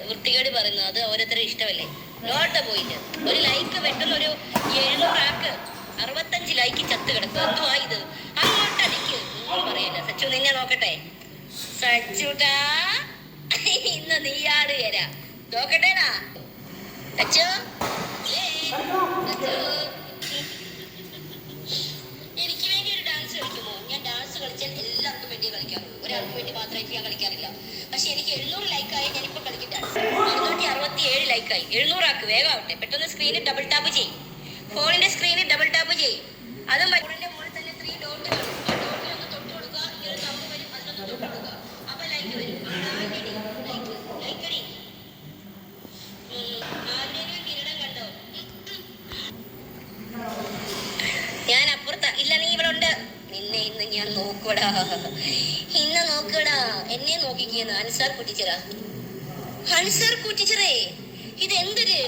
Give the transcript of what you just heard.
വൃത്തികേട് പറയുന്നത് അത് ഓരോരുത്തരും ഇഷ്ടമല്ലേ. Not point. ഒരു ലൈക്ക് പെട്ടെന്ന് ഒരു 700 ആക്ക് 65 ലൈക്ക് ചത്ത് കിടക്കും. എന്തുവാ ഇത്? അങ്ങോട്ടടിക്ക് ഒന്നും പറയല്ല. സച്ചു നിന്നെ നോക്കട്ടെ. സച്ചുടാ ഇന്ന് നീയാട് വരാ നോക്കട്ടേടാ. സച്ചു എനിക്ക് വേണ്ടി ഒരു ഡാൻസ് കളിക്കുമോ? ഞാൻ ഡാൻസ് കളിച്ചാൽ എല്ലാവർക്കും വേണ്ടി കളിക്കാറുള്ളൂ, ഒരാൾക്ക് വേണ്ടി മാത്രമായിട്ട് ഞാൻ കളിക്കാറില്ല. പക്ഷെ എനിക്ക് 700 ലൈക്കായി ഞാനിപ്പോ കളിക്കും ഡാൻസ്. 667 ലൈക്കായി. 700 ആക്ക് വേഗം ആവട്ടെ. പെട്ടെന്ന് സ്ക്രീനിൽ ഡബിൾ ടാപ്പ് ചെയ്യും. ഫോണിന്റെ സ്ക്രീനിൽ ഡബിൾ ടാപ്പ് ചെയ്യും. അതും ഫോണിന്റെ മുകളിൽ തന്നെ 3 ഡോട്ട് കാണും. ആ ഡോട്ടിലൊന്ന് തൊട്ട് കൊടുക്കുക. ഇങ്ങനെ തമ്പ് വരും, അതിലൊന്ന് തൊട്ട് കൊടുക്കുക. അപ്പൊ ലൈക്ക് വരും. ലൈക്കടി. ആരുടെയും കിരീടം കണ്ടോ? ഞാൻ അപ്പുറത്താ. ഇല്ല, നീ ഇവിടെ ഉണ്ട്. നിന്നെ ഇന്ന് ഞാൻ നോക്കൂടാ. ഇന്ന് നോക്കൂടാ. എന്നെ നോക്കിക്കുന്നു. അൻസാർ കുട്ടിച്ചറാ. അൻസാർ കുട്ടിച്ചറേ, ഇത് എന്തൊരു